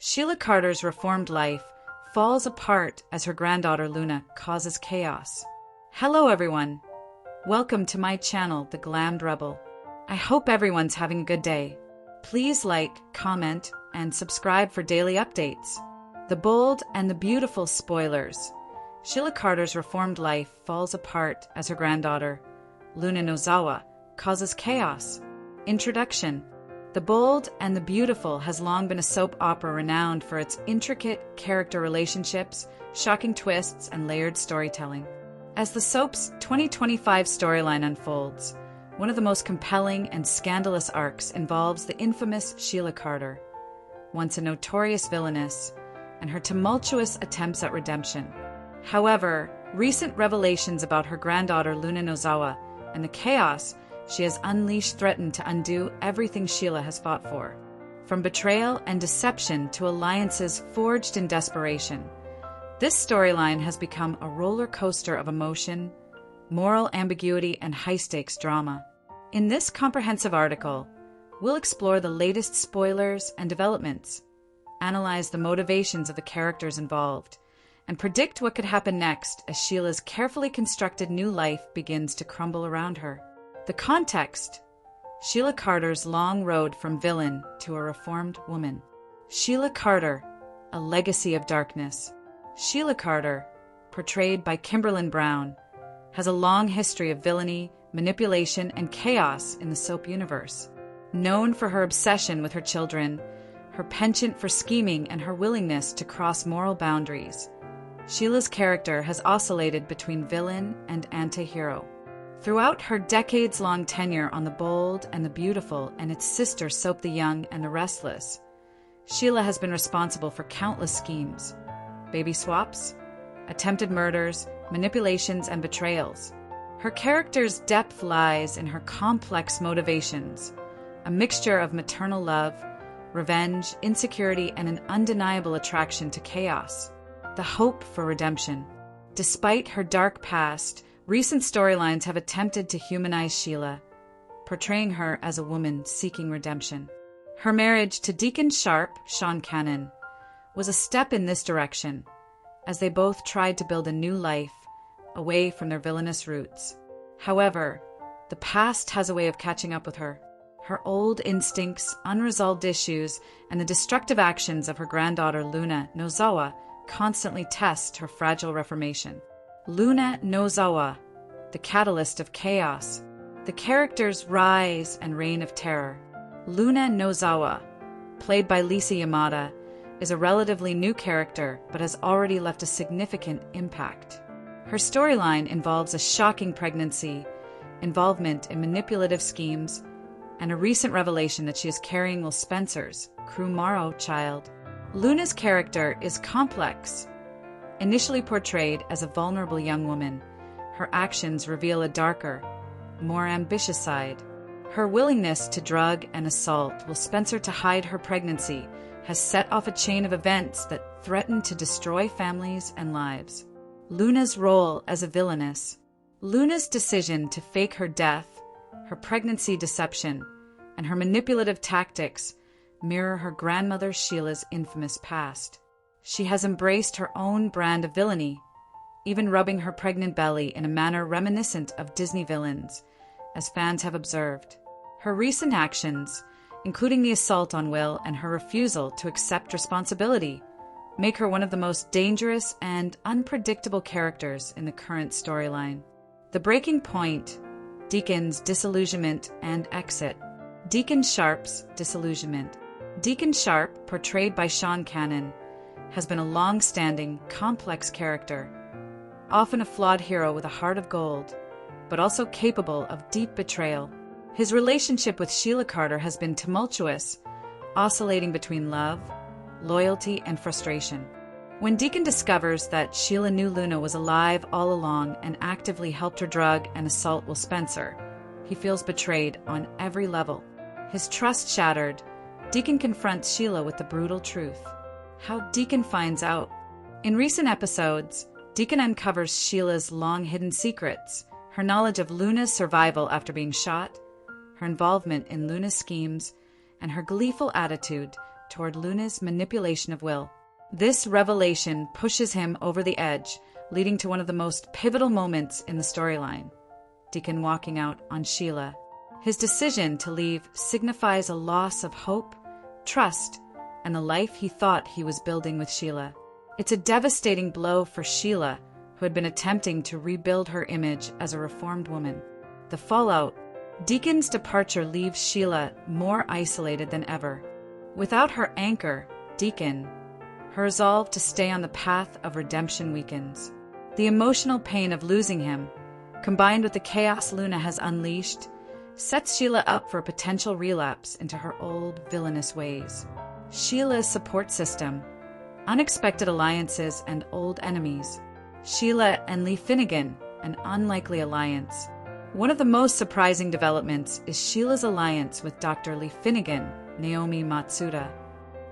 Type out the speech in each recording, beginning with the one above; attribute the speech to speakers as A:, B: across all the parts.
A: Sheila Carter's reformed life falls apart as her granddaughter Luna causes chaos. Hello everyone. Welcome to my channel, The Glammed Rebel. I hope everyone's having a good day. Please like, comment, and subscribe for daily updates. The bold and the beautiful spoilers. Sheila Carter's reformed life falls apart as her granddaughter, Luna Nozawa, causes chaos. Introduction. The Bold and the Beautiful has long been a soap opera renowned for its intricate character relationships, shocking twists, and layered storytelling. As the soap's 2025 storyline unfolds, one of the most compelling and scandalous arcs involves the infamous Sheila Carter, once a notorious villainess, and her tumultuous attempts at redemption. However, recent revelations about her granddaughter Luna Nozawa and the chaos she has unleashed threaten to undo everything Sheila has fought for. From betrayal and deception to alliances forged in desperation, this storyline has become a roller coaster of emotion, moral ambiguity, and high-stakes drama. In this comprehensive article, we'll explore the latest spoilers and developments, analyze the motivations of the characters involved, and predict what could happen next as Sheila's carefully constructed new life begins to crumble around her. The context: Sheila Carter's long road from villain to a reformed woman. Sheila Carter, a legacy of darkness. Sheila Carter, portrayed by Kimberlin Brown, has a long history of villainy, manipulation, and chaos in the soap universe. Known for her obsession with her children, her penchant for scheming, and her willingness to cross moral boundaries, Sheila's character has oscillated between villain and anti-hero. Throughout her decades-long tenure on The Bold and the Beautiful and its sister soap The Young and the Restless, Sheila has been responsible for countless schemes, baby swaps, attempted murders, manipulations, and betrayals. Her character's depth lies in her complex motivations, a mixture of maternal love, revenge, insecurity, and an undeniable attraction to chaos. The hope for redemption. Despite her dark past, recent storylines have attempted to humanize Sheila, portraying her as a woman seeking redemption. Her marriage to Deacon Sharp, Sean Cannon, was a step in this direction, as they both tried to build a new life away from their villainous roots. However, the past has a way of catching up with her. Her old instincts, unresolved issues, and the destructive actions of her granddaughter Luna Nozawa constantly test her fragile reformation. Luna Nozawa, the catalyst of chaos. The character's rise and reign of terror. Luna Nozawa, played by Lisa Yamada, is a relatively new character but has already left a significant impact. Her storyline involves a shocking pregnancy, involvement in manipulative schemes, and a recent revelation that she is carrying Will Spencer's crew Maro child. Luna's character is complex. Initially portrayed as a vulnerable young woman, her actions reveal a darker, more ambitious side. Her willingness to drug and assault Will Spencer to hide her pregnancy has set off a chain of events that threaten to destroy families and lives. Luna's role as a villainess. Luna's decision to fake her death, her pregnancy deception, and her manipulative tactics mirror her grandmother Sheila's infamous past. She has embraced her own brand of villainy, even rubbing her pregnant belly in a manner reminiscent of Disney villains, as fans have observed. Her recent actions, including the assault on Will and her refusal to accept responsibility, make her one of the most dangerous and unpredictable characters in the current storyline. The breaking point: Deacon's disillusionment and exit. Deacon Sharp's disillusionment. Deacon Sharp, portrayed by Sean Cannon, has been a long-standing, complex character, often a flawed hero with a heart of gold, but also capable of deep betrayal. His relationship with Sheila Carter has been tumultuous, oscillating between love, loyalty, and frustration. When Deacon discovers that Sheila knew Luna was alive all along and actively helped her drug and assault Will Spencer, he feels betrayed on every level. His trust shattered, Deacon confronts Sheila with the brutal truth. How Deacon finds out. In recent episodes, Deacon uncovers Sheila's long-hidden secrets, her knowledge of Luna's survival after being shot, her involvement in Luna's schemes, and her gleeful attitude toward Luna's manipulation of Will. This revelation pushes him over the edge, leading to one of the most pivotal moments in the storyline: Deacon walking out on Sheila. His decision to leave signifies a loss of hope, trust, and the life he thought he was building with Sheila. It's a devastating blow for Sheila, who had been attempting to rebuild her image as a reformed woman. The fallout: Deacon's departure leaves Sheila more isolated than ever. Without her anchor, Deacon, her resolve to stay on the path of redemption weakens. The emotional pain of losing him, combined with the chaos Luna has unleashed, sets Sheila up for a potential relapse into her old villainous ways. Sheila's support system: unexpected alliances and old enemies. Sheila and Lee Finnegan, an unlikely alliance. One of the most surprising developments is Sheila's alliance with Dr. Lee Finnegan, Naomi Matsuda.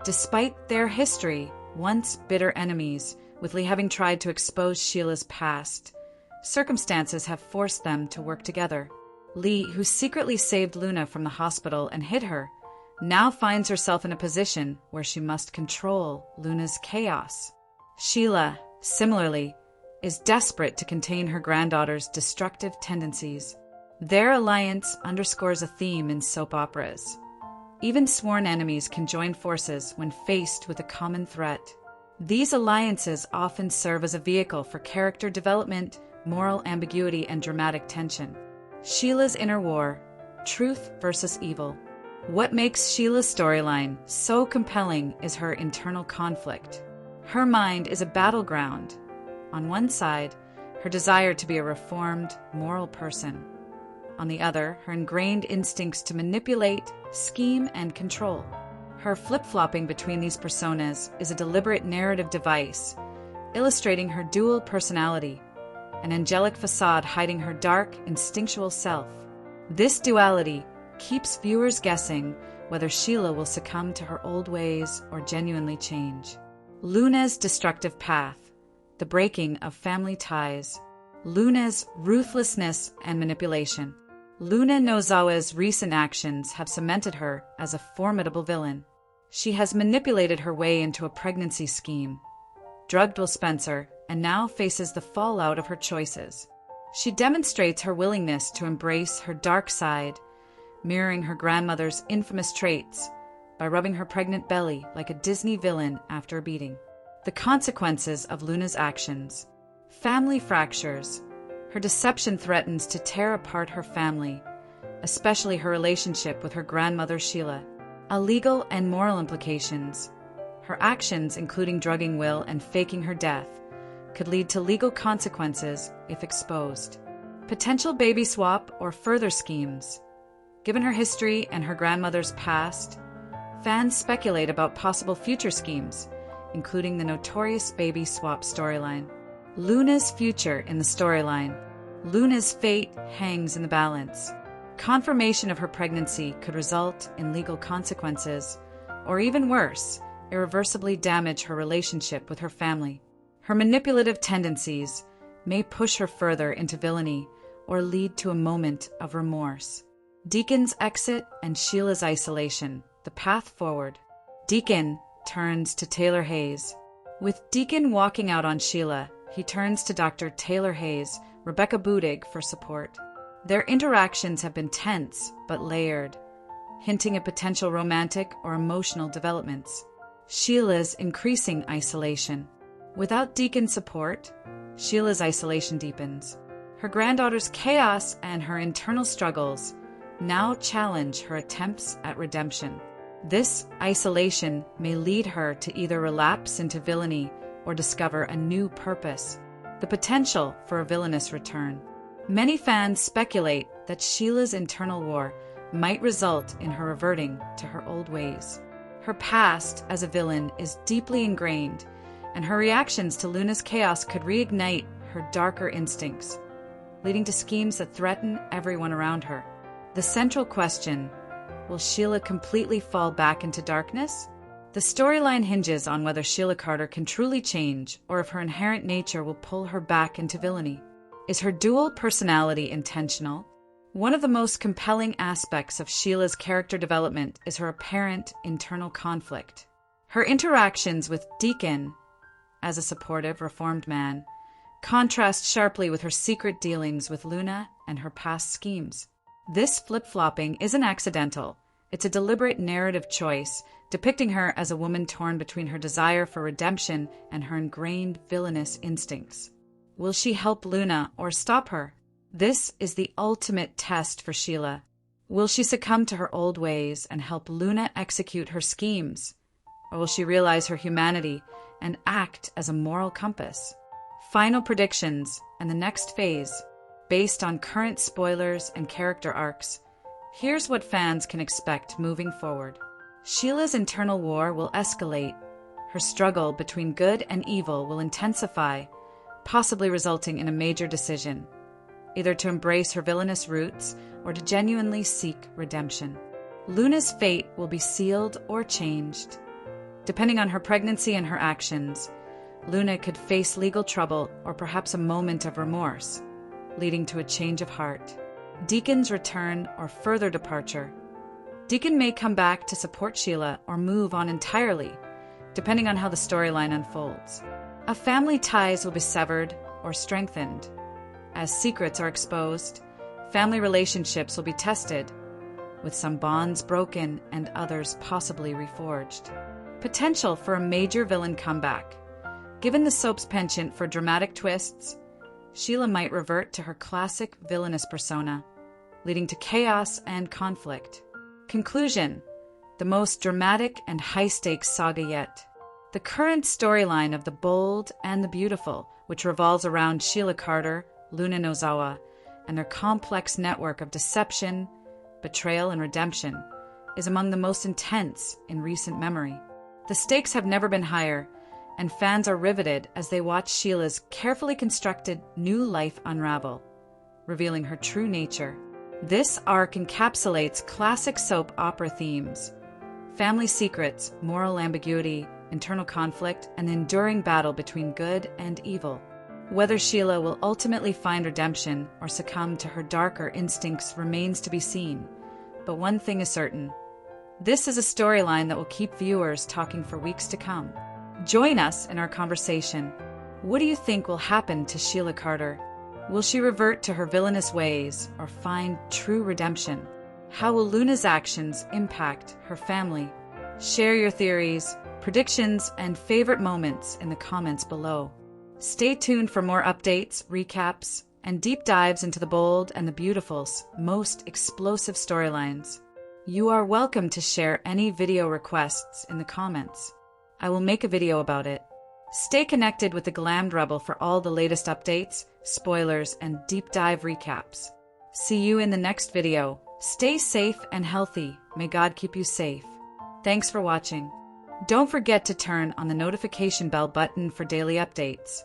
A: Despite their history, once bitter enemies, with Lee having tried to expose Sheila's past, circumstances have forced them to work together. Lee, who secretly saved Luna from the hospital and hid her, now finds herself in a position where she must control Luna's chaos. Sheila, similarly, is desperate to contain her granddaughter's destructive tendencies. Their alliance underscores a theme in soap operas. Even sworn enemies can join forces when faced with a common threat. These alliances often serve as a vehicle for character development, moral ambiguity, and dramatic tension. Sheila's inner war: truth versus evil. What makes Sheila's storyline so compelling is her internal conflict. Her mind is a battleground. On one side, her desire to be a reformed, moral person. On the other, her ingrained instincts to manipulate, scheme, and control. Her flip-flopping between these personas is a deliberate narrative device, illustrating her dual personality, an angelic facade hiding her dark, instinctual self. This duality keeps viewers guessing whether Sheila will succumb to her old ways or genuinely change. Luna's destructive path: the breaking of family ties. Luna's ruthlessness and manipulation. Luna Nozawa's recent actions have cemented her as a formidable villain. She has manipulated her way into a pregnancy scheme, drugged Will Spencer, and now faces the fallout of her choices. She demonstrates her willingness to embrace her dark side, mirroring her grandmother's infamous traits by rubbing her pregnant belly like a Disney villain after a beating. The consequences of Luna's actions: family fractures. Her deception threatens to tear apart her family, especially her relationship with her grandmother Sheila. Legal and moral implications. Her actions, including drugging Will and faking her death, could lead to legal consequences if exposed. Potential baby swap or further schemes. Given her history and her grandmother's past, fans speculate about possible future schemes, including the notorious baby swap storyline. Luna's future in the storyline. Luna's fate hangs in the balance. Confirmation of her pregnancy could result in legal consequences, or even worse, irreversibly damage her relationship with her family. Her manipulative tendencies may push her further into villainy or lead to a moment of remorse. Deacon's exit and Sheila's isolation. The path forward. Deacon turns to Taylor Hayes. With Deacon walking out on Sheila, he turns to Dr. Taylor Hayes, Rebecca Budig, for support. Their interactions have been tense but layered, hinting at potential romantic or emotional developments. Sheila's increasing isolation. Without Deacon's support, Sheila's isolation deepens. Her granddaughter's chaos and her internal struggles now challenge her attempts at redemption. This isolation may lead her to either relapse into villainy or discover a new purpose. The potential for a villainous return. Many fans speculate that Sheila's internal war might result in her reverting to her old ways. Her past as a villain is deeply ingrained, and her reactions to Luna's chaos could reignite her darker instincts, leading to schemes that threaten everyone around her. The central question: will Sheila completely fall back into darkness? The storyline hinges on whether Sheila Carter can truly change, or if her inherent nature will pull her back into villainy. Is her dual personality intentional? One of the most compelling aspects of Sheila's character development is her apparent internal conflict. Her interactions with Deacon, as a supportive, reformed man, contrast sharply with her secret dealings with Luna and her past schemes. This flip-flopping isn't accidental. It's a deliberate narrative choice, depicting her as a woman torn between her desire for redemption and her ingrained villainous instincts. Will she help Luna or stop her? This is the ultimate test for Sheila. Will she succumb to her old ways and help Luna execute her schemes? Or will she realize her humanity and act as a moral compass? Final predictions and the next phase, based on current spoilers and character arcs. Here's what fans can expect moving forward. Sheila's internal war will escalate. Her struggle between good and evil will intensify, possibly resulting in a major decision, either to embrace her villainous roots or to genuinely seek redemption. Luna's fate will be sealed or changed. Depending on her pregnancy and her actions, Luna could face legal trouble or perhaps a moment of remorse, leading to a change of heart. Deacon's return or further departure. Deacon may come back to support Sheila or move on entirely, depending on how the storyline unfolds. A family ties will be severed or strengthened. As secrets are exposed, family relationships will be tested, with some bonds broken and others possibly reforged. Potential for a major villain comeback. Given the soap's penchant for dramatic twists, Sheila might revert to her classic villainous persona, leading to chaos and conflict. Conclusion: the most dramatic and high-stakes saga yet. The current storyline of The Bold and the Beautiful, which revolves around Sheila Carter, Luna Nozawa, and their complex network of deception, betrayal, and redemption, is among the most intense in recent memory. The stakes have never been higher, and fans are riveted as they watch Sheila's carefully constructed new life unravel, revealing her true nature. This arc encapsulates classic soap opera themes: family secrets, moral ambiguity, internal conflict, and the enduring battle between good and evil. Whether Sheila will ultimately find redemption or succumb to her darker instincts remains to be seen, but one thing is certain: this is a storyline that will keep viewers talking for weeks to come. Join us in our conversation. What do you think will happen to Sheila Carter? Will she revert to her villainous ways or find true redemption? How will Luna's actions impact her family? Share your theories, predictions, and favorite moments in the comments below. Stay tuned for more updates, recaps, and deep dives into The Bold and the Beautiful's most explosive storylines. You are welcome to share any video requests in the comments. I will make a video about it. Stay connected with the Glammed Rebel for all the latest updates, spoilers, and deep dive recaps. See you in the next video. Stay safe and healthy. May God keep you safe. Thanks for watching. Don't forget to turn on the notification bell button for daily updates.